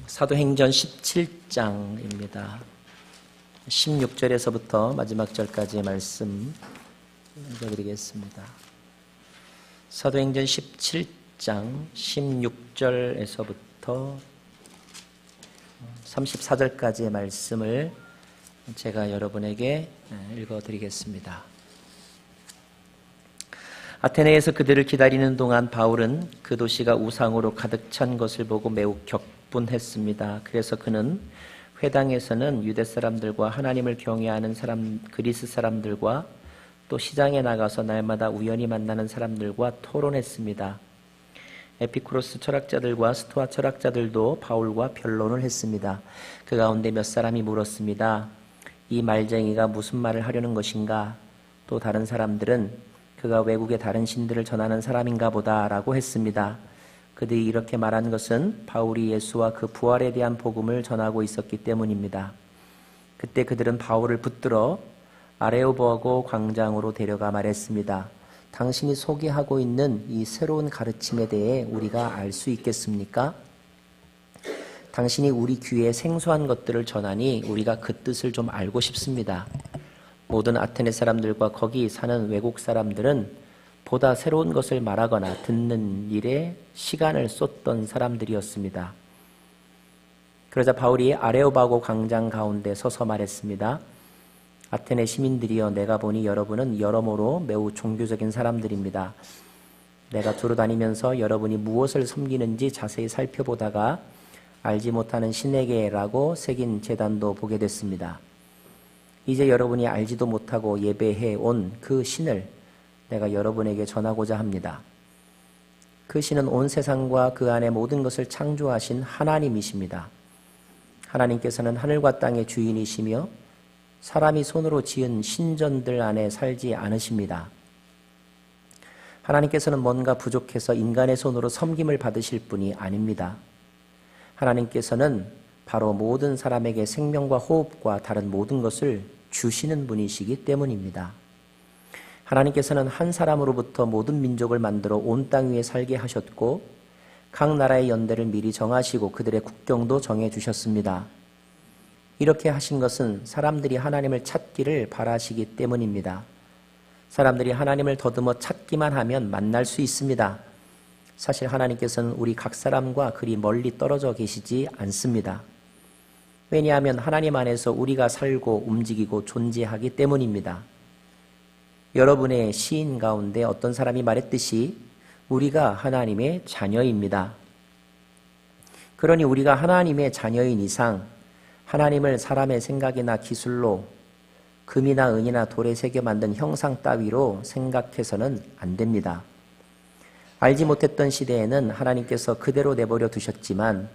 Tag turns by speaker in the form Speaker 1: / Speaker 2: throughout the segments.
Speaker 1: 사도행전 17장입니다. 16절에서부터 마지막 절까지의 말씀 읽어드리겠습니다. 사도행전 17장 16절에서부터 34절까지의 말씀을 제가 여러분에게 읽어드리겠습니다. 아테네에서 그들을 기다리는 동안 바울은 그 도시가 우상으로 가득 찬 것을 보고 매우 격분했습니다. 그래서 그는 회당에서는 유대 사람들과 하나님을 경외하는 그리스 사람들과 또 시장에 나가서 날마다 우연히 만나는 사람들과 토론했습니다. 에피쿠로스 철학자들과 스토아 철학자들도 바울과 변론을 했습니다. 그 가운데 몇 사람이 물었습니다. 이 말쟁이가 무슨 말을 하려는 것인가? 또 다른 사람들은 그가 외국의 다른 신들을 전하는 사람인가 보다 라고 했습니다. 그들이 이렇게 말한 것은 바울이 예수와 그 부활에 대한 복음을 전하고 있었기 때문입니다. 그때 그들은 바울을 붙들어 아레오바고 광장으로 데려가 말했습니다. 당신이 소개하고 있는 이 새로운 가르침에 대해 우리가 알 수 있겠습니까? 당신이 우리 귀에 생소한 것들을 전하니 우리가 그 뜻을 좀 알고 싶습니다. 모든 아테네 사람들과 거기 사는 외국 사람들은 보다 새로운 것을 말하거나 듣는 일에 시간을 쏟던 사람들이었습니다. 그러자 바울이 아레오바고 광장 가운데 서서 말했습니다. 아테네 시민들이여, 내가 보니 여러분은 여러모로 매우 종교적인 사람들입니다. 내가 두루 다니면서 여러분이 무엇을 섬기는지 자세히 살펴보다가 알지 못하는 신에게라고 새긴 제단도 보게 됐습니다. 이제 여러분이 알지도 못하고 예배해 온 그 신을 내가 여러분에게 전하고자 합니다. 그 신은 온 세상과 그 안에 모든 것을 창조하신 하나님이십니다. 하나님께서는 하늘과 땅의 주인이시며 사람이 손으로 지은 신전들 안에 살지 않으십니다. 하나님께서는 뭔가 부족해서 인간의 손으로 섬김을 받으실 분이 아닙니다. 하나님께서는 바로 모든 사람에게 생명과 호흡과 다른 모든 것을 주시는 분이시기 때문입니다. 하나님께서는 한 사람으로부터 모든 민족을 만들어 온 땅 위에 살게 하셨고 각 나라의 연대를 미리 정하시고 그들의 국경도 정해주셨습니다. 이렇게 하신 것은 사람들이 하나님을 찾기를 바라시기 때문입니다. 사람들이 하나님을 더듬어 찾기만 하면 만날 수 있습니다. 사실 하나님께서는 우리 각 사람과 그리 멀리 떨어져 계시지 않습니다. 왜냐하면 하나님 안에서 우리가 살고 움직이고 존재하기 때문입니다. 여러분의 시인 가운데 어떤 사람이 말했듯이 우리가 하나님의 자녀입니다. 그러니 우리가 하나님의 자녀인 이상 하나님을 사람의 생각이나 기술로 금이나 은이나 돌에 새겨 만든 형상 따위로 생각해서는 안 됩니다. 알지 못했던 시대에는 하나님께서 그대로 내버려 두셨지만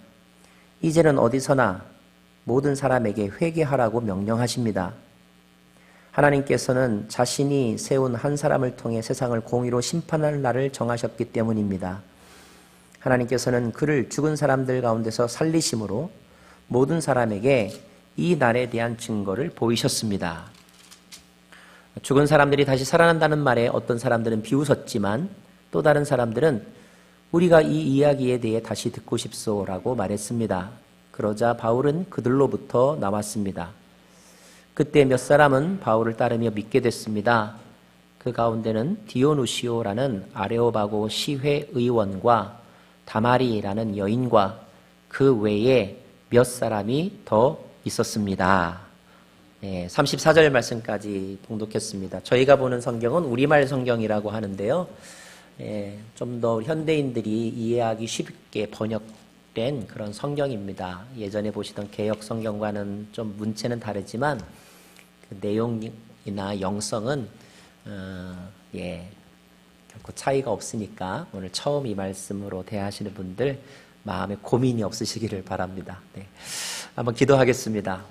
Speaker 1: 이제는 어디서나 모든 사람에게 회개하라고 명령하십니다. 하나님께서는 자신이 세운 한 사람을 통해 세상을 공의로 심판할 날을 정하셨기 때문입니다. 하나님께서는 그를 죽은 사람들 가운데서 살리심으로 모든 사람에게 이 날에 대한 증거를 보이셨습니다. 죽은 사람들이 다시 살아난다는 말에 어떤 사람들은 비웃었지만 또 다른 사람들은 우리가 이 이야기에 대해 다시 듣고 싶소라고 말했습니다. 그러자 바울은 그들로부터 나왔습니다. 그때 몇 사람은 바울을 따르며 믿게 됐습니다. 그 가운데는 디오누시오라는 아레오바고 시회 의원과 다마리라는 여인과 그 외에 몇 사람이 더 있었습니다. 34절 말씀까지 봉독했습니다. 저희가 보는 성경은 우리말 성경이라고 하는데요. 좀 더 현대인들이 이해하기 쉽게 번역된 그런 성경입니다. 예전에 보시던 개역 성경과는 좀 문체는 다르지만 그 내용이나 영성은 결코 차이가 없으니까 오늘 처음 이 말씀으로 대하시는 분들 마음에 고민이 없으시기를 바랍니다. 한번 기도하겠습니다.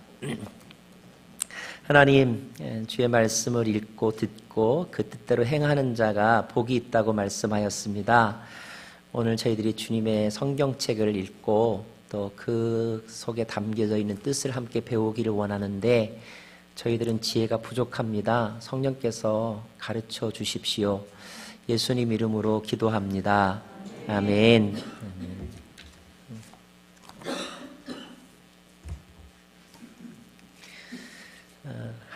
Speaker 1: 하나님, 주의 말씀을 읽고 듣고 그 뜻대로 행하는 자가 복이 있다고 말씀하였습니다. 오늘 저희들이 주님의 성경책을 읽고 또 그 속에 담겨져 있는 뜻을 함께 배우기를 원하는데 저희들은 지혜가 부족합니다. 성령께서 가르쳐 주십시오. 예수님 이름으로 기도합니다. 아멘.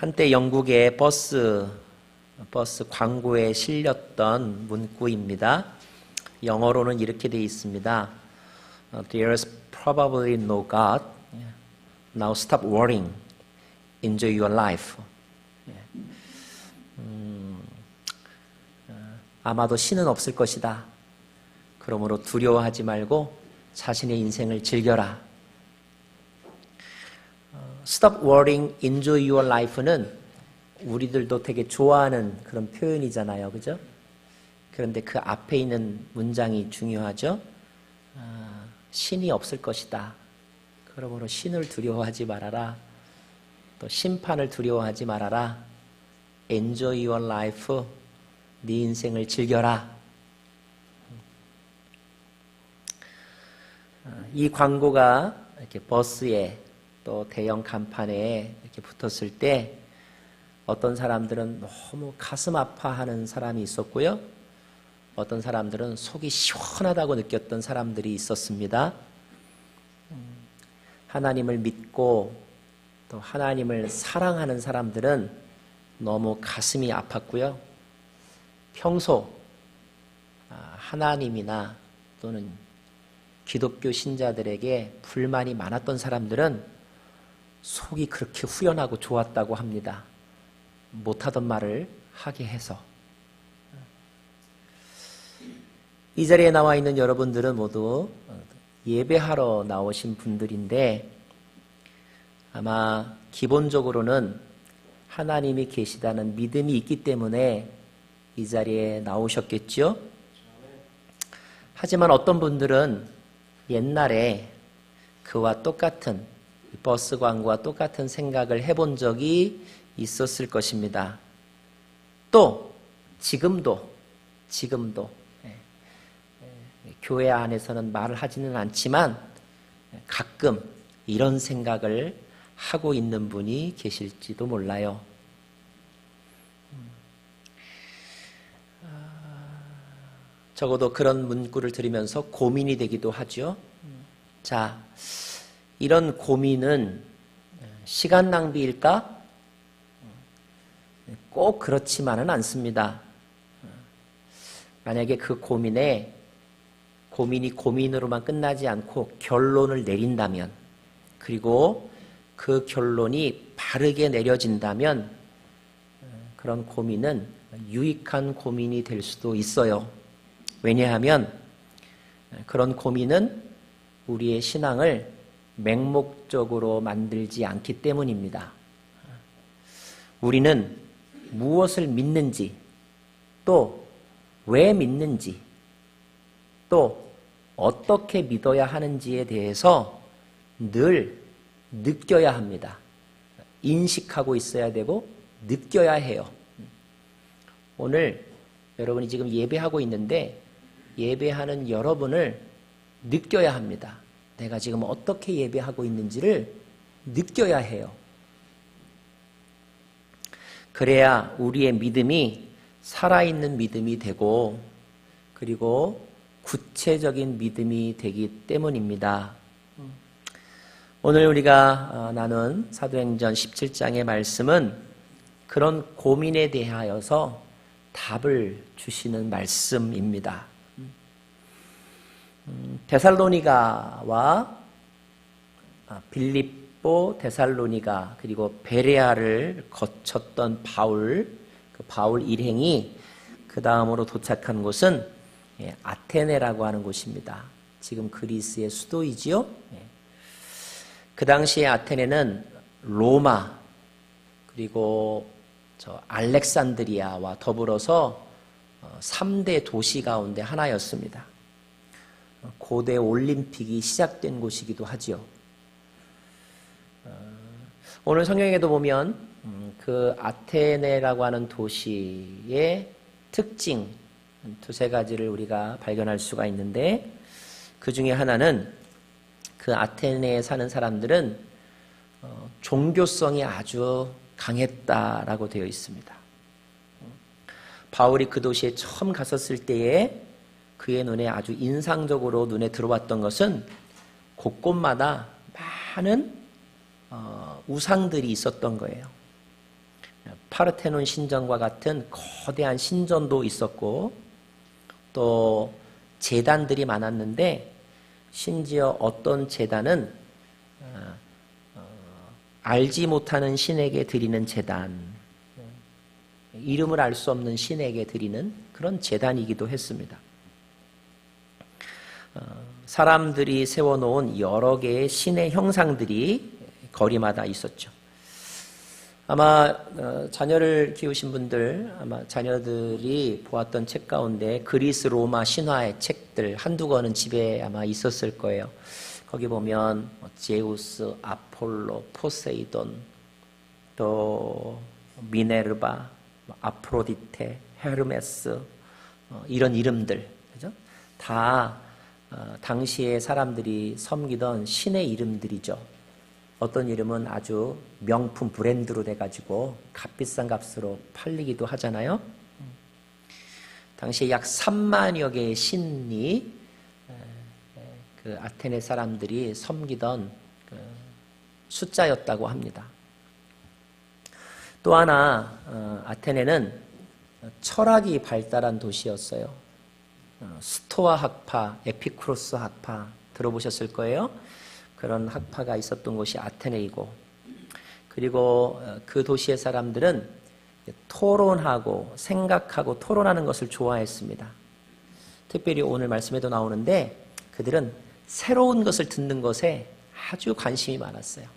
Speaker 1: 한때 영국의 버스 광고에 실렸던 문구입니다. 영어로는 이렇게 되어 있습니다. There's probably no God. Now stop worrying. Enjoy your life. 아마도 신은 없을 것이다. 그러므로 두려워하지 말고 자신의 인생을 즐겨라. Stop worrying, enjoy your life는 우리들도 되게 좋아하는 그런 표현이잖아요. 그죠? 그런데 그 앞에 있는 문장이 중요하죠. 신이 없을 것이다. 그러므로 신을 두려워하지 말아라. 또 심판을 두려워하지 말아라. Enjoy your life. 네 인생을 즐겨라. 이 광고가 이렇게 버스에 또 대형 간판에 이렇게 붙었을 때 어떤 사람들은 너무 가슴 아파하는 사람이 있었고요. 어떤 사람들은 속이 시원하다고 느꼈던 사람들이 있었습니다. 하나님을 믿고 또 하나님을 사랑하는 사람들은 너무 가슴이 아팠고요. 평소 하나님이나 또는 기독교 신자들에게 불만이 많았던 사람들은 속이 그렇게 후련하고 좋았다고 합니다. 못하던 말을 하게 해서. 이 자리에 나와 있는 여러분들은 모두 예배하러 나오신 분들인데 아마 기본적으로는 하나님이 계시다는 믿음이 있기 때문에 이 자리에 나오셨겠죠? 하지만 어떤 분들은 옛날에 그와 똑같은 버스 광고와 똑같은 생각을 해본 적이 있었을 것입니다. 또 지금도 교회 안에서는 말을 하지는 않지만 가끔 이런 생각을 하고 있는 분이 계실지도 몰라요. 적어도 그런 문구를 들으면서 고민이 되기도 하죠. 자, 이런 고민은 시간 낭비일까? 꼭 그렇지만은 않습니다. 만약에 그 고민이 고민으로만 끝나지 않고 결론을 내린다면, 그리고 그 결론이 바르게 내려진다면 그런 고민은 유익한 고민이 될 수도 있어요. 왜냐하면 그런 고민은 우리의 신앙을 맹목적으로 만들지 않기 때문입니다. 우리는 무엇을 믿는지, 또 왜 믿는지, 또 어떻게 믿어야 하는지에 대해서 늘 느껴야 합니다. 인식하고 있어야 되고 느껴야 해요. 오늘 여러분이 지금 예배하고 있는데 예배하는 여러분을 느껴야 합니다. 내가 지금 어떻게 예배하고 있는지를 느껴야 해요. 그래야 우리의 믿음이 살아있는 믿음이 되고 그리고 구체적인 믿음이 되기 때문입니다. 오늘 우리가 나눈 사도행전 17장의 말씀은 그런 고민에 대하여서 답을 주시는 말씀입니다. 데살로니가와 빌립보, 데살로니가 그리고 베레아를 거쳤던 그 바울 일행이 그 다음으로 도착한 곳은 아테네라고 하는 곳입니다. 지금 그리스의 수도이지요. 그 당시에 아테네는 로마 그리고 알렉산드리아와 더불어서 3대 도시 가운데 하나였습니다. 고대 올림픽이 시작된 곳이기도 하지요. 오늘 성경에도 보면 그 아테네라고 하는 도시의 특징 두세 가지를 우리가 발견할 수가 있는데 그 중에 하나는 그 아테네에 사는 사람들은 종교성이 아주 강했다라고 되어 있습니다. 바울이 그 도시에 처음 갔었을 때에 그의 눈에 아주 인상적으로 눈에 들어왔던 것은 곳곳마다 많은 우상들이 있었던 거예요. 파르테논 신전과 같은 거대한 신전도 있었고 또 제단들이 많았는데 심지어 어떤 제단은 알지 못하는 신에게 드리는 제단, 이름을 알 수 없는 신에게 드리는 그런 제단이기도 했습니다. 사람들이 세워놓은 여러 개의 신의 형상들이 거리마다 있었죠. 아마 자녀를 키우신 분들, 아마 자녀들이 보았던 책 가운데 그리스 로마 신화의 책들 한두 권은 집에 아마 있었을 거예요. 거기 보면 제우스, 아폴로, 포세이돈, 또 미네르바, 아프로디테, 헤르메스, 이런 이름들, 그죠? 다 당시에 사람들이 섬기던 신의 이름들이죠. 어떤 이름은 아주 명품 브랜드로 돼가지고 값비싼 값으로 팔리기도 하잖아요. 당시에 약 3만여 개의 신이 그 아테네 사람들이 섬기던 그 숫자였다고 합니다. 또 하나 아테네는 철학이 발달한 도시였어요. 스토아 학파, 에피쿠로스 학파 들어보셨을 거예요. 그런 학파가 있었던 곳이 아테네이고, 그리고 그 도시의 사람들은 토론하고 생각하고 토론하는 것을 좋아했습니다. 특별히 오늘 말씀에도 나오는데 그들은 새로운 것을 듣는 것에 아주 관심이 많았어요.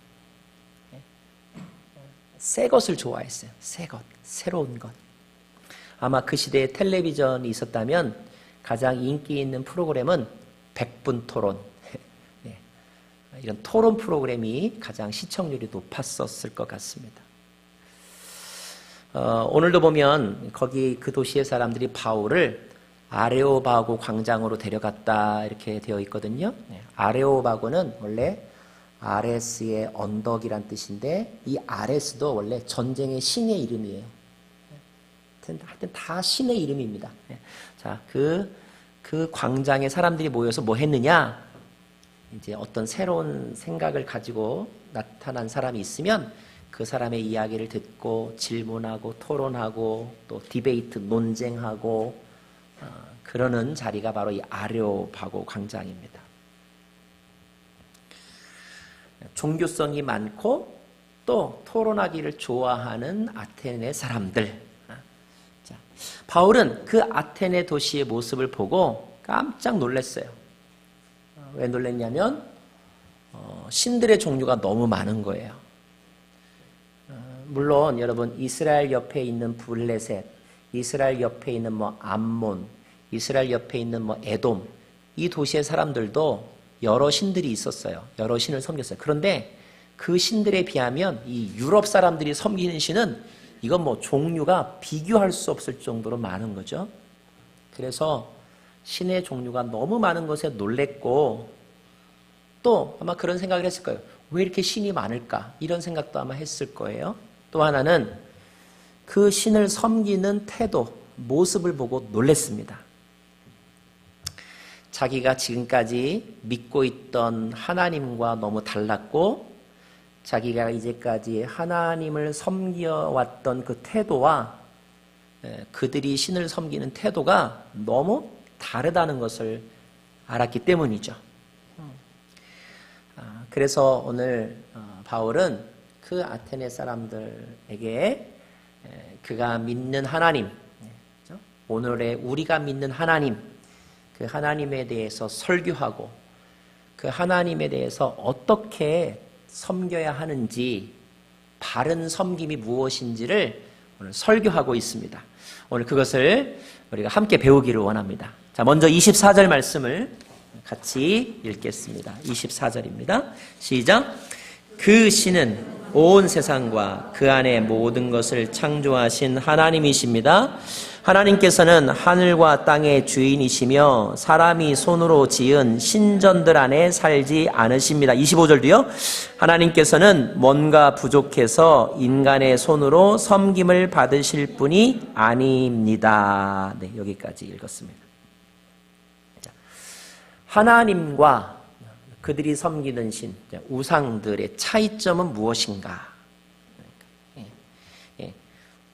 Speaker 1: 새 것을 좋아했어요. 새 것, 새로운 것. 아마 그 시대에 텔레비전이 있었다면 가장 인기 있는 프로그램은 100분 토론, 이런 토론 프로그램이 가장 시청률이 높았었을 것 같습니다. 오늘도 보면 거기 그 도시의 사람들이 바울을 아레오바고 광장으로 데려갔다 이렇게 되어 있거든요. 아레오바고는 원래 아레스의 언덕이란 뜻인데 이 아레스도 원래 전쟁의 신의 이름이에요. 하여튼 다 신의 이름입니다. 자, 그 광장에 사람들이 모여서 뭐 했느냐? 이제 어떤 새로운 생각을 가지고 나타난 사람이 있으면 그 사람의 이야기를 듣고 질문하고 토론하고 또 디베이트, 논쟁하고 그러는 자리가 바로 이 아레오바고 광장입니다. 종교성이 많고 또 토론하기를 좋아하는 아테네 사람들. 자, 바울은 그 아테네 도시의 모습을 보고 깜짝 놀랐어요. 왜 놀랐냐면 신들의 종류가 너무 많은 거예요. 물론 여러분 이스라엘 옆에 있는 블레셋, 이스라엘 옆에 있는 뭐 암몬, 이스라엘 옆에 있는 뭐 에돔, 이 도시의 사람들도 여러 신들이 있었어요. 여러 신을 섬겼어요. 그런데 그 신들에 비하면 이 유럽 사람들이 섬기는 신은 이건 뭐 종류가 비교할 수 없을 정도로 많은 거죠. 그래서 신의 종류가 너무 많은 것에 놀랬고 또 아마 그런 생각을 했을 거예요. 왜 이렇게 신이 많을까? 이런 생각도 아마 했을 거예요. 또 하나는 그 신을 섬기는 태도, 모습을 보고 놀랬습니다. 자기가 지금까지 믿고 있던 하나님과 너무 달랐고 자기가 이제까지 하나님을 섬겨왔던 그 태도와 그들이 신을 섬기는 태도가 너무 다르다는 것을 알았기 때문이죠. 그래서 오늘 바울은 그 아테네 사람들에게 그가 믿는 하나님, 오늘의 우리가 믿는 하나님, 그 하나님에 대해서 설교하고 그 하나님에 대해서 어떻게 섬겨야 하는지, 바른 섬김이 무엇인지를 오늘 설교하고 있습니다. 오늘 그것을 우리가 함께 배우기를 원합니다. 자, 먼저 24절 말씀을 같이 읽겠습니다. 24절입니다. 시작. 그 신은 온 세상과 그 안에 모든 것을 창조하신 하나님이십니다. 하나님께서는 하늘과 땅의 주인이시며 사람이 손으로 지은 신전들 안에 살지 않으십니다. 25절도요. 하나님께서는 뭔가 부족해서 인간의 손으로 섬김을 받으실 분이 아닙니다. 네, 여기까지 읽었습니다. 자, 하나님과 그들이 섬기는 신, 우상들의 차이점은 무엇인가?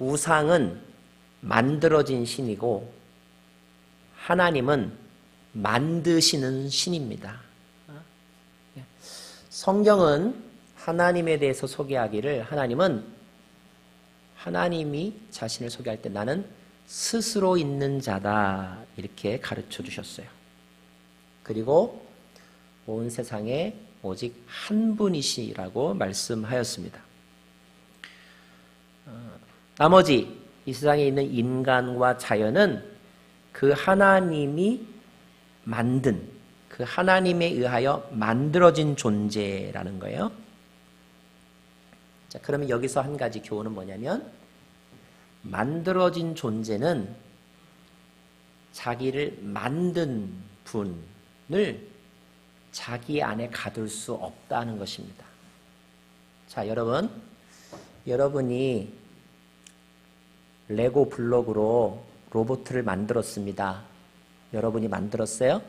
Speaker 1: 우상은 만들어진 신이고 하나님은 만드시는 신입니다. 성경은 하나님에 대해서 소개하기를 하나님이 자신을 소개할 때 나는 스스로 있는 자다 이렇게 가르쳐 주셨어요. 그리고 온 세상에 오직 한 분이시라고 말씀하였습니다. 나머지 이 세상에 있는 인간과 자연은 그 하나님이 만든, 그 하나님에 의하여 만들어진 존재라는 거예요. 자, 그러면 여기서 한 가지 교훈은 뭐냐면 만들어진 존재는 자기를 만든 분을 자기 안에 가둘 수 없다는 것입니다. 자, 여러분이 레고 블록으로 로봇을 만들었습니다. 여러분이 만들었어요?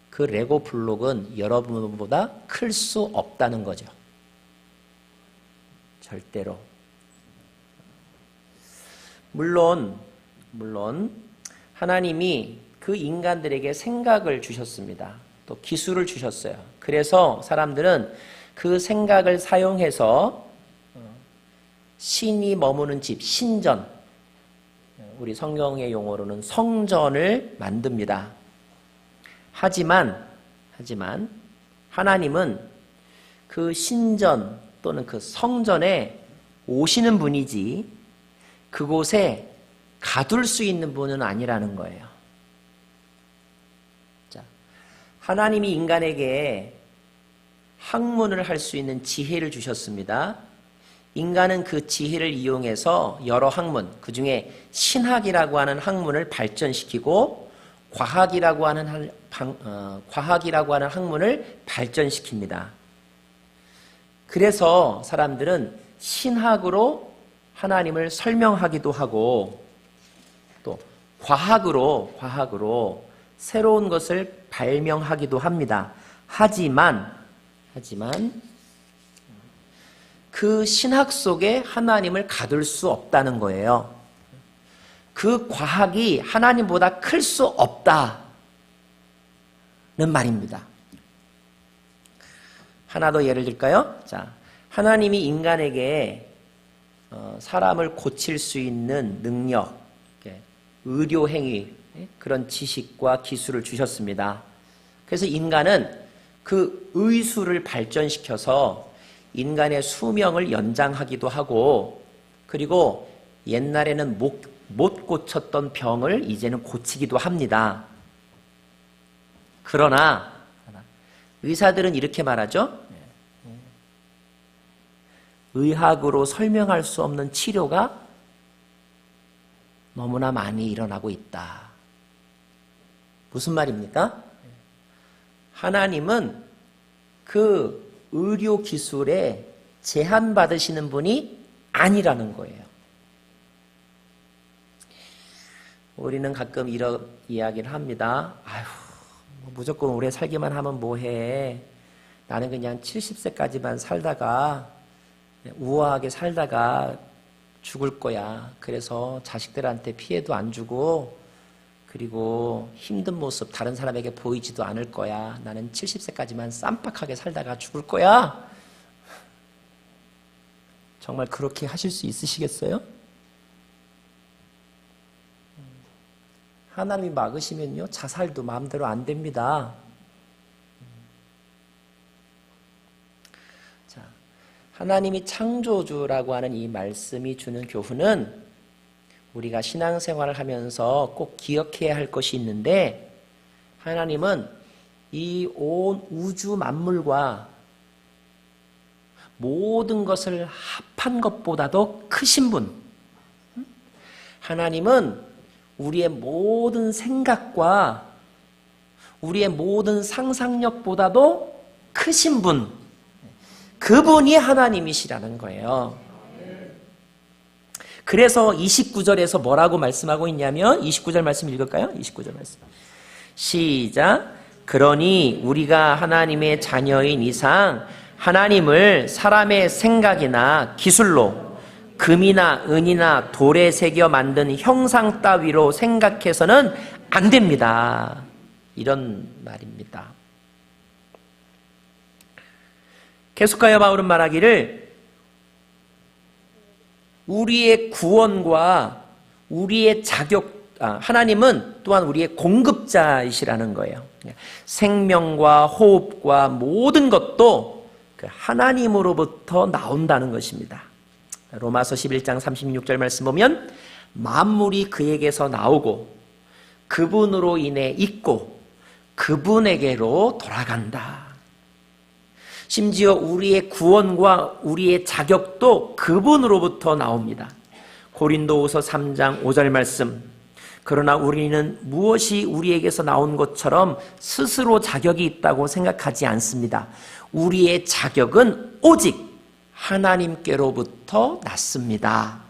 Speaker 1: 그 레고 블록은 여러분보다 클 수 없다는 거죠. 절대로. 물론 하나님이 그 인간들에게 생각을 주셨습니다. 또 기술을 주셨어요. 그래서 사람들은 그 생각을 사용해서 신이 머무는 집, 신전, 우리 성경의 용어로는 성전을 만듭니다. 하지만 하나님은 그 신전 또는 그 성전에 오시는 분이지 그곳에 가둘 수 있는 분은 아니라는 거예요. 자, 하나님이 인간에게 학문을 할 수 있는 지혜를 주셨습니다. 인간은 그 지혜를 이용해서 여러 학문, 그 중에 신학이라고 하는 학문을 발전시키고 과학이라고 하는 학문을 발전시킵니다. 그래서 사람들은 신학으로 하나님을 설명하기도 하고 또 과학으로 새로운 것을 발명하기도 합니다. 하지만 그 신학 속에 하나님을 가둘 수 없다는 거예요. 그 과학이 하나님보다 클 수 없다는 말입니다. 하나 더 예를 들까요? 자, 하나님이 인간에게 사람을 고칠 수 있는 능력, 의료 행위, 그런 지식과 기술을 주셨습니다. 그래서 인간은 그 의술을 발전시켜서 인간의 수명을 연장하기도 하고, 그리고 옛날에는 못 고쳤던 병을 이제는 고치기도 합니다. 그러나 의사들은 이렇게 말하죠. 의학으로 설명할 수 없는 치료가 너무나 많이 일어나고 있다. 무슨 말입니까? 하나님은 그 의료 기술에 제한받으시는 분이 아니라는 거예요. 우리는 가끔 이런 이야기를 합니다. 아휴, 무조건 오래 살기만 하면 뭐해. 나는 그냥 70세까지만 살다가 우아하게 살다가 죽을 거야. 그래서 자식들한테 피해도 안 주고 그리고 힘든 모습 다른 사람에게 보이지도 않을 거야. 나는 70세까지만 쌈박하게 살다가 죽을 거야. 정말 그렇게 하실 수 있으시겠어요? 하나님이 막으시면요, 자살도 마음대로 안 됩니다. 자, 하나님이 창조주라고 하는 이 말씀이 주는 교훈은 우리가 신앙생활을 하면서 꼭 기억해야 할 것이 있는데, 하나님은 이 온 우주 만물과 모든 것을 합한 것보다도 크신 분, 하나님은 우리의 모든 생각과 우리의 모든 상상력보다도 크신 분, 그분이 하나님이시라는 거예요. 그래서 29절에서 뭐라고 말씀하고 있냐면, 29절 말씀 읽을까요? 29절 말씀 시작. 그러니 우리가 하나님의 자녀인 이상 하나님을 사람의 생각이나 기술로 금이나 은이나 돌에 새겨 만든 형상 따위로 생각해서는 안 됩니다. 이런 말입니다. 계속하여 바울은 말하기를 우리의 구원과 우리의 하나님은 또한 우리의 공급자이시라는 거예요. 생명과 호흡과 모든 것도 하나님으로부터 나온다는 것입니다. 로마서 11장 36절 말씀 보면 만물이 그에게서 나오고 그분으로 인해 있고 그분에게로 돌아간다. 심지어 우리의 구원과 우리의 자격도 그분으로부터 나옵니다. 고린도후서 3장 5절 말씀. 그러나 우리는 무엇이 우리에게서 나온 것처럼 스스로 자격이 있다고 생각하지 않습니다. 우리의 자격은 오직 하나님께로부터 났습니다.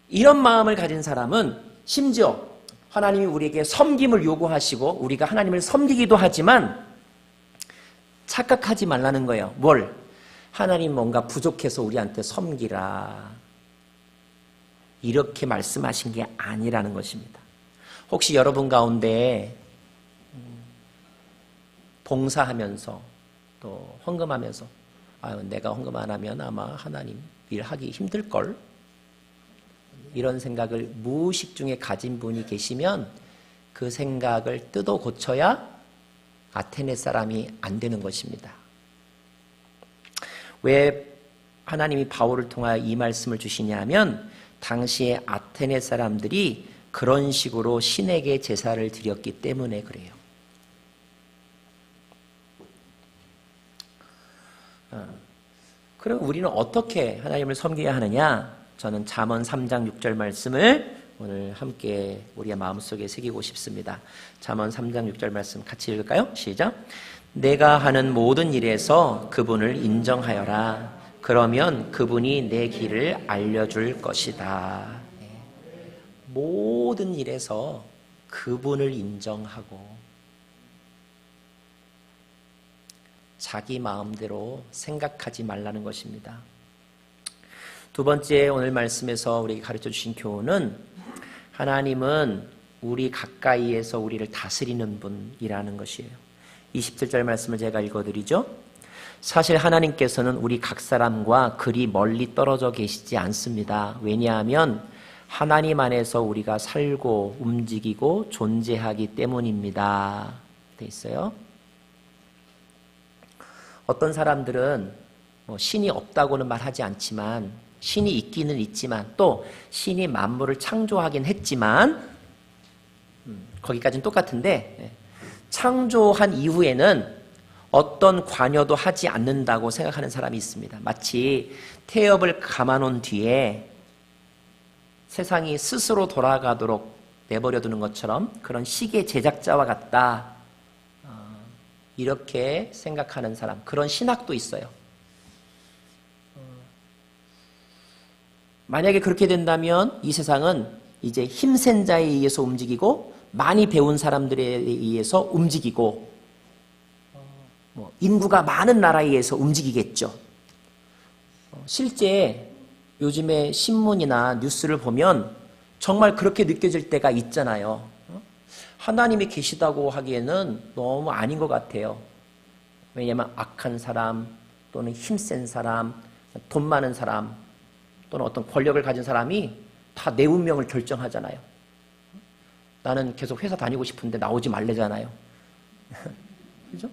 Speaker 1: 이런 마음을 가진 사람은 심지어 하나님이 우리에게 섬김을 요구하시고 우리가 하나님을 섬기기도 하지만 착각하지 말라는 거예요. 뭘? 하나님 뭔가 부족해서 우리한테 섬기라. 이렇게 말씀하신 게 아니라는 것입니다. 혹시 여러분 가운데 봉사하면서 또 헌금하면서 내가 헌금 안 하면 아마 하나님 일하기 힘들걸? 이런 생각을 무의식 중에 가진 분이 계시면 그 생각을 뜯어 고쳐야 아테네 사람이 안 되는 것입니다. 왜 하나님이 바울을 통하여 이 말씀을 주시냐면 당시에 아테네 사람들이 그런 식으로 신에게 제사를 드렸기 때문에 그래요. 그럼 우리는 어떻게 하나님을 섬겨야 하느냐? 저는 잠언 3장 6절 말씀을 오늘 함께 우리의 마음속에 새기고 싶습니다. 잠언 3장 6절 말씀 같이 읽을까요? 시작. 내가 하는 모든 일에서 그분을 인정하여라. 그러면 그분이 내 길을 알려줄 것이다. 모든 일에서 그분을 인정하고 자기 마음대로 생각하지 말라는 것입니다. 두 번째 오늘 말씀에서 우리에게 가르쳐 주신 교훈은 하나님은 우리 가까이에서 우리를 다스리는 분이라는 것이에요. 27절 말씀을 제가 읽어드리죠. 사실 하나님께서는 우리 각 사람과 그리 멀리 떨어져 계시지 않습니다. 왜냐하면 하나님 안에서 우리가 살고 움직이고 존재하기 때문입니다. 돼 있어요. 어떤 사람들은 신이 없다고는 말하지 않지만 신이 있기는 있지만 또 신이 만물을 창조하긴 했지만 거기까지는 똑같은데 창조한 이후에는 어떤 관여도 하지 않는다고 생각하는 사람이 있습니다. 마치 태엽을 감아놓은 뒤에 세상이 스스로 돌아가도록 내버려두는 것처럼 그런 시계 제작자와 같다. 이렇게 생각하는 사람, 그런 신학도 있어요. 만약에 그렇게 된다면 이 세상은 이제 힘센 자에 의해서 움직이고 많이 배운 사람들에 의해서 움직이고 인구가 많은 나라에 의해서 움직이겠죠. 실제 요즘에 신문이나 뉴스를 보면 정말 그렇게 느껴질 때가 있잖아요. 하나님이 계시다고 하기에는 너무 아닌 것 같아요. 왜냐하면 악한 사람 또는 힘센 사람, 돈 많은 사람 또는 어떤 권력을 가진 사람이 다 내 운명을 결정하잖아요. 나는 계속 회사 다니고 싶은데 나오지 말래잖아요. 그죠?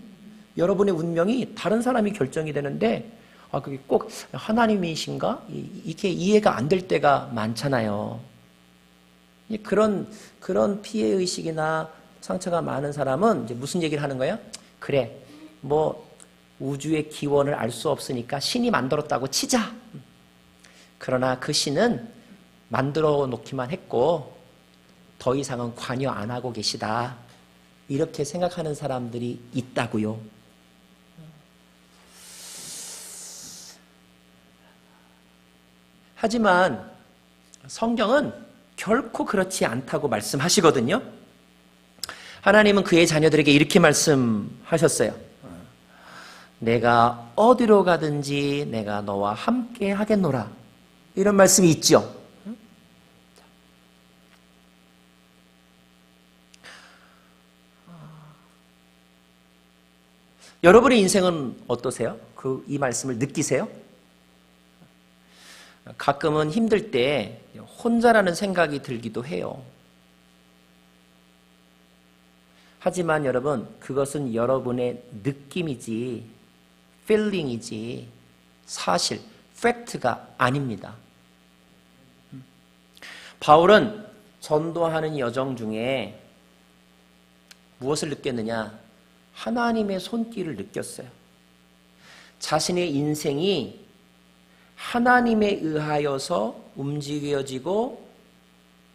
Speaker 1: 여러분의 운명이 다른 사람이 결정이 되는데 그게 꼭 하나님이신가? 이게 이해가 안 될 때가 많잖아요. 그런 피해의식이나 상처가 많은 사람은 이제 무슨 얘기를 하는 거야? 그래, 우주의 기원을 알 수 없으니까 신이 만들었다고 치자. 그러나 그 신은 만들어 놓기만 했고 더 이상은 관여 안 하고 계시다. 이렇게 생각하는 사람들이 있다고요. 하지만 성경은 결코 그렇지 않다고 말씀하시거든요. 하나님은 그의 자녀들에게 이렇게 말씀하셨어요. 내가 어디로 가든지 내가 너와 함께 하겠노라. 이런 말씀이 있죠. 여러분의 인생은 어떠세요? 이 말씀을 느끼세요? 가끔은 힘들 때 혼자라는 생각이 들기도 해요. 하지만 여러분, 그것은 여러분의 느낌이지, feeling이지, 사실, 팩트가 아닙니다. 바울은 전도하는 여정 중에 무엇을 느꼈느냐? 하나님의 손길을 느꼈어요. 자신의 인생이 하나님에 의하여서 움직여지고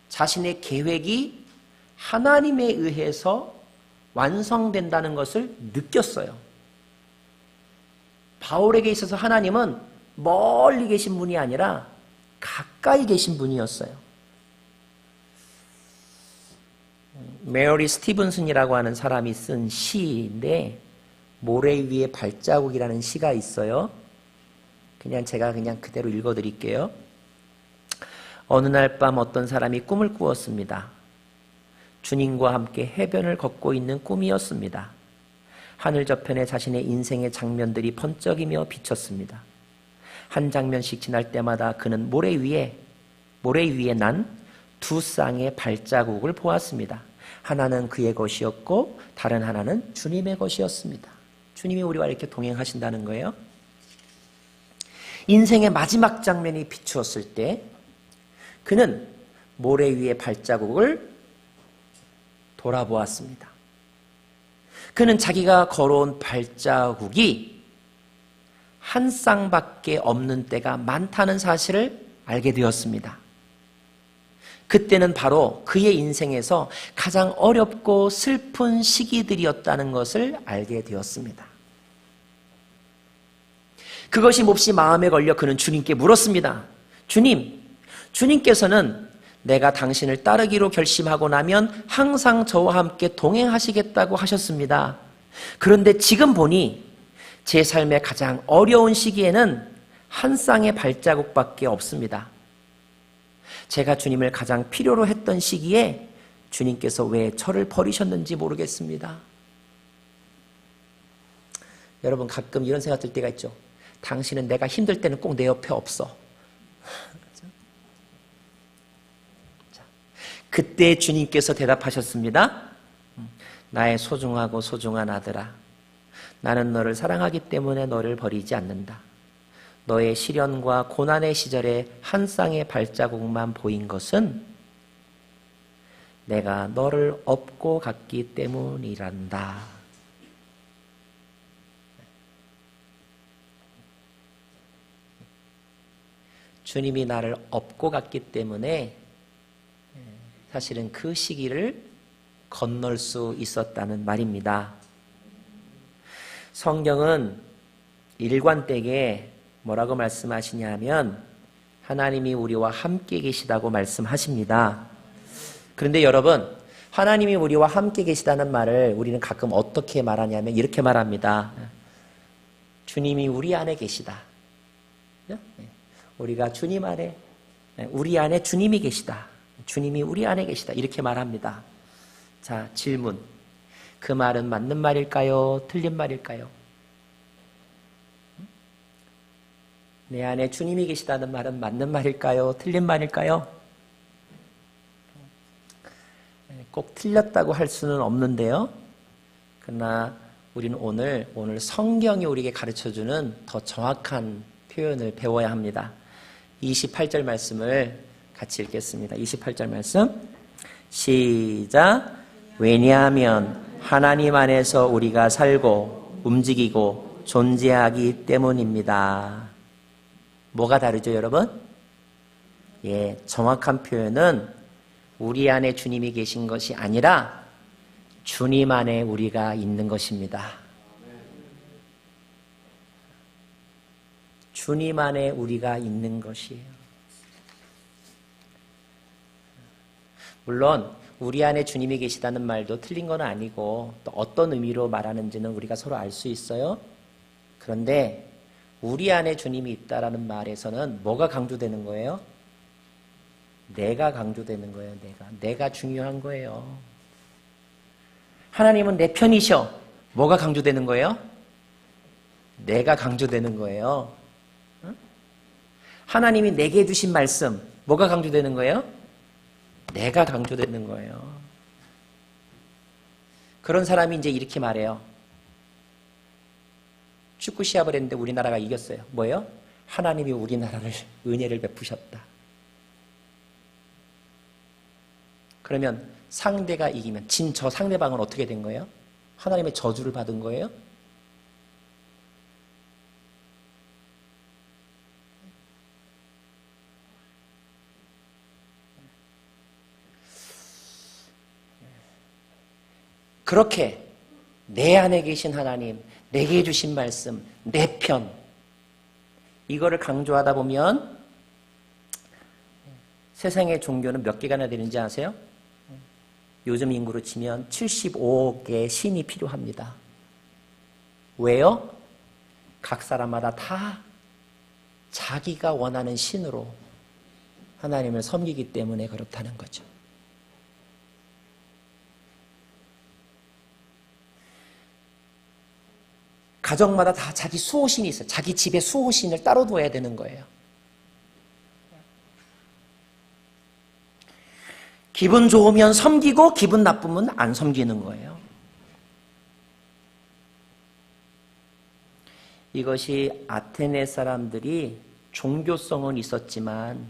Speaker 1: 자신의 계획이 하나님에 의해서 완성된다는 것을 느꼈어요. 바울에게 있어서 하나님은 멀리 계신 분이 아니라 가까이 계신 분이었어요. 메리 스티븐슨이라고 하는 사람이 쓴 시인데 모래 위에 발자국이라는 시가 있어요. 제가 그대로 읽어드릴게요. 어느 날 밤 어떤 사람이 꿈을 꾸었습니다. 주님과 함께 해변을 걷고 있는 꿈이었습니다. 하늘 저편에 자신의 인생의 장면들이 번쩍이며 비쳤습니다. 한 장면씩 지날 때마다 그는 모래 위에 난 두 쌍의 발자국을 보았습니다. 하나는 그의 것이었고 다른 하나는 주님의 것이었습니다. 주님이 우리와 이렇게 동행하신다는 거예요. 인생의 마지막 장면이 비추었을 때 그는 모래 위의 발자국을 돌아보았습니다. 그는 자기가 걸어온 발자국이 한 쌍밖에 없는 때가 많다는 사실을 알게 되었습니다. 그때는 바로 그의 인생에서 가장 어렵고 슬픈 시기들이었다는 것을 알게 되었습니다. 그것이 몹시 마음에 걸려 그는 주님께 물었습니다. 주님께서는 내가 당신을 따르기로 결심하고 나면 항상 저와 함께 동행하시겠다고 하셨습니다. 그런데 지금 보니 제 삶의 가장 어려운 시기에는 한 쌍의 발자국밖에 없습니다. 제가 주님을 가장 필요로 했던 시기에 주님께서 왜 저를 버리셨는지 모르겠습니다. 여러분, 가끔 이런 생각 들 때가 있죠. 당신은 내가 힘들 때는 꼭 내 옆에 없어. 그때 주님께서 대답하셨습니다. 나의 소중하고 소중한 아들아, 나는 너를 사랑하기 때문에 너를 버리지 않는다. 너의 시련과 고난의 시절에 한 쌍의 발자국만 보인 것은 내가 너를 업고 갔기 때문이란다. 주님이 나를 업고 갔기 때문에 사실은 그 시기를 건널 수 있었다는 말입니다. 성경은 일관되게 뭐라고 말씀하시냐면 하나님이 우리와 함께 계시다고 말씀하십니다. 그런데 여러분, 하나님이 우리와 함께 계시다는 말을 우리는 가끔 어떻게 말하냐면 이렇게 말합니다. 주님이 우리 안에 계시다. 우리가 주님 안에, 우리 안에 주님이 계시다. 주님이 우리 안에 계시다. 이렇게 말합니다. 자, 질문. 그 말은 맞는 말일까요? 틀린 말일까요? 내 안에 주님이 계시다는 말은 맞는 말일까요? 틀린 말일까요? 꼭 틀렸다고 할 수는 없는데요. 그러나 우리는 오늘 성경이 우리에게 가르쳐주는 더 정확한 표현을 배워야 합니다. 28절 말씀을 같이 읽겠습니다. 28절 말씀 시작. 왜냐하면 하나님 안에서 우리가 살고 움직이고 존재하기 때문입니다. 뭐가 다르죠, 여러분? 정확한 표현은 우리 안에 주님이 계신 것이 아니라 주님 안에 우리가 있는 것입니다. 주님 안에 우리가 있는 것이에요. 물론 우리 안에 주님이 계시다는 말도 틀린 건 아니고 또 어떤 의미로 말하는지는 우리가 서로 알 수 있어요. 그런데 우리 안에 주님이 있다라는 말에서는 뭐가 강조되는 거예요? 내가 강조되는 거예요. 내가 중요한 거예요. 하나님은 내 편이셔. 뭐가 강조되는 거예요? 내가 강조되는 거예요. 하나님이 내게 주신 말씀, 뭐가 강조되는 거예요? 내가 강조되는 거예요. 그런 사람이 이제 이렇게 말해요. 축구 시합을 했는데 우리나라가 이겼어요. 뭐예요? 하나님이 우리나라를 은혜를 베푸셨다. 그러면 상대가 이기면 진 저 상대방은 어떻게 된 거예요? 하나님의 저주를 받은 거예요? 그렇게 내 안에 계신 하나님, 내게 주신 말씀, 내 편, 이거를 강조하다 보면 세상의 종교는 몇 개가나 되는지 아세요? 요즘 인구로 치면 75억의 신이 필요합니다. 왜요? 각 사람마다 다 자기가 원하는 신으로 하나님을 섬기기 때문에 그렇다는 거죠. 가정마다 다 자기 수호신이 있어요. 자기 집에 수호신을 따로 둬야 되는 거예요. 기분 좋으면 섬기고 기분 나쁘면 안 섬기는 거예요. 이것이 아테네 사람들이 종교성은 있었지만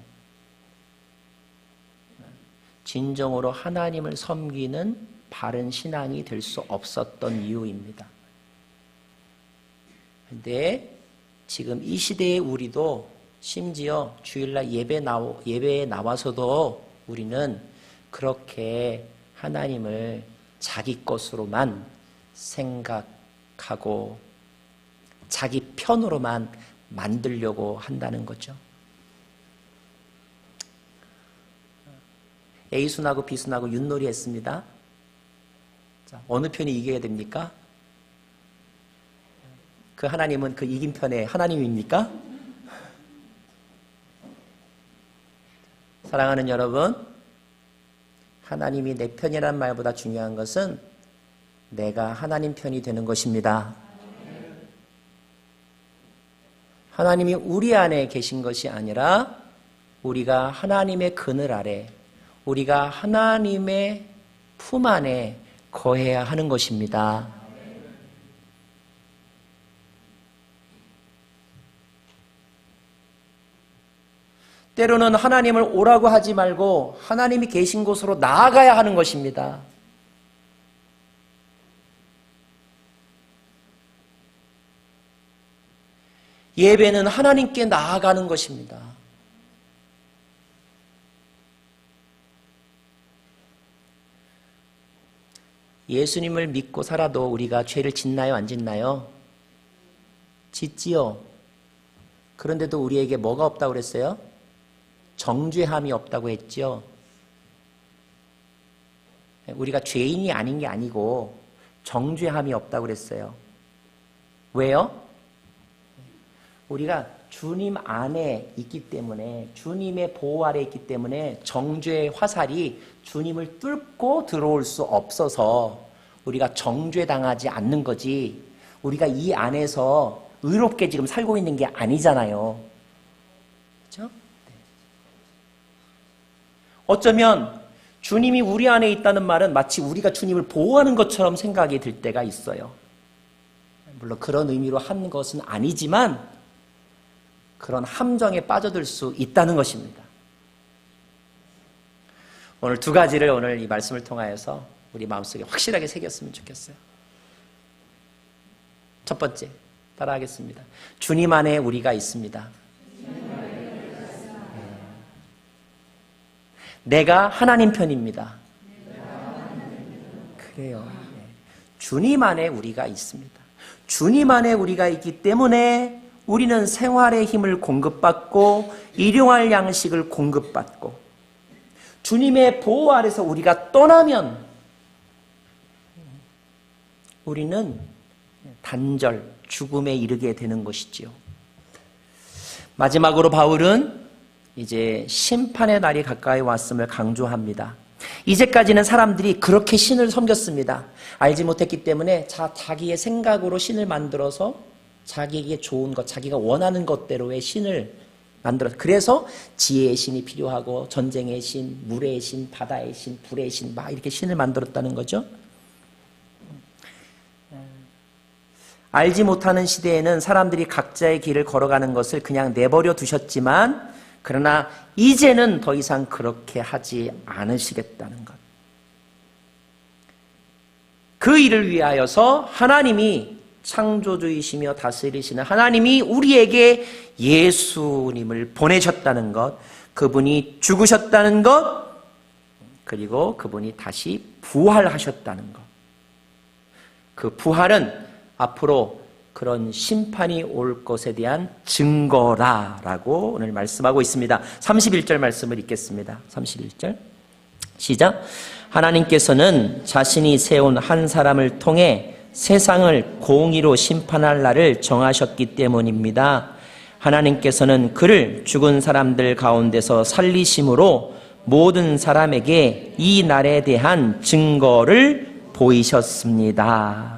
Speaker 1: 진정으로 하나님을 섬기는 바른 신앙이 될 수 없었던 이유입니다. 그런데 지금 이 시대의 우리도 심지어 주일날 예배에 나와서도 우리는 그렇게 하나님을 자기 것으로만 생각하고 자기 편으로만 만들려고 한다는 거죠. A순하고 B순하고 윷놀이 했습니다. 자, 어느 편이 이겨야 됩니까? 그 하나님은 그 이긴 편의 하나님입니까? 사랑하는 여러분, 하나님이 내 편이라는 말보다 중요한 것은 내가 하나님 편이 되는 것입니다. 하나님이 우리 안에 계신 것이 아니라 우리가 하나님의 그늘 아래, 우리가 하나님의 품 안에 거해야 하는 것입니다. 때로는 하나님을 오라고 하지 말고 하나님이 계신 곳으로 나아가야 하는 것입니다. 예배는 하나님께 나아가는 것입니다. 예수님을 믿고 살아도 우리가 죄를 짓나요? 안 짓나요? 짓지요. 그런데도 우리에게 뭐가 없다고 그랬어요? 정죄함이 없다고 했죠. 우리가 죄인이 아닌 게 아니고 정죄함이 없다고 그랬어요. 왜요? 우리가 주님 안에 있기 때문에, 주님의 보호 아래 있기 때문에 정죄의 화살이 주님을 뚫고 들어올 수 없어서 우리가 정죄당하지 않는 거지, 우리가 이 안에서 의롭게 지금 살고 있는 게 아니잖아요. 그렇죠? 어쩌면 주님이 우리 안에 있다는 말은 마치 우리가 주님을 보호하는 것처럼 생각이 들 때가 있어요. 물론 그런 의미로 한 것은 아니지만 그런 함정에 빠져들 수 있다는 것입니다. 오늘 두 가지를 오늘 이 말씀을 통하여서 우리 마음속에 확실하게 새겼으면 좋겠어요. 첫 번째, 따라하겠습니다. 주님 안에 우리가 있습니다. 내가 하나님 편입니다. 그래요. 주님 안에 우리가 있습니다. 주님 안에 우리가 있기 때문에 우리는 생활의 힘을 공급받고 일용할 양식을 공급받고, 주님의 보호 아래서 우리가 떠나면 우리는 단절, 죽음에 이르게 되는 것이지요. 마지막으로 바울은 이제 심판의 날이 가까이 왔음을 강조합니다. 이제까지는 사람들이 그렇게 신을 섬겼습니다. 알지 못했기 때문에 자기의 생각으로 신을 만들어서 자기에게 좋은 것, 자기가 원하는 것대로의 신을 만들어서, 그래서 지혜의 신이 필요하고 전쟁의 신, 물의 신, 바다의 신, 불의 신, 막 이렇게 신을 만들었다는 거죠. 알지 못하는 시대에는 사람들이 각자의 길을 걸어가는 것을 그냥 내버려 두셨지만, 그러나 이제는 더 이상 그렇게 하지 않으시겠다는 것. 그 일을 위하여서 하나님이, 창조주이시며 다스리시는 하나님이 우리에게 예수님을 보내셨다는 것, 그분이 죽으셨다는 것, 그리고 그분이 다시 부활하셨다는 것. 그 부활은 앞으로 그런 심판이 올 것에 대한 증거라라고 오늘 말씀하고 있습니다. 31절 말씀을 읽겠습니다. 31절 시작. 하나님께서는 자신이 세운 한 사람을 통해 세상을 공의로 심판할 날을 정하셨기 때문입니다. 하나님께서는 그를 죽은 사람들 가운데서 살리심으로 모든 사람에게 이 날에 대한 증거를 보이셨습니다.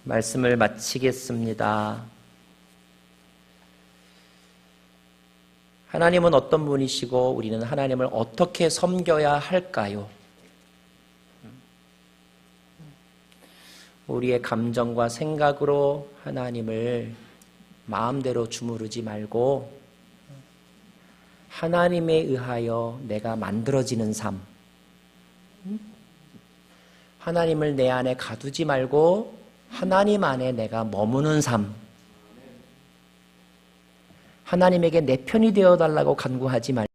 Speaker 1: 말씀을 마치겠습니다. 하나님은 어떤 분이시고 우리는 하나님을 어떻게 섬겨야 할까요? 우리의 감정과 생각으로 하나님을 마음대로 주무르지 말고 하나님에 의하여 내가 만들어지는 삶, 하나님을 내 안에 가두지 말고 하나님 안에 내가 머무는 삶, 하나님에게 내 편이 되어달라고 간구하지 말고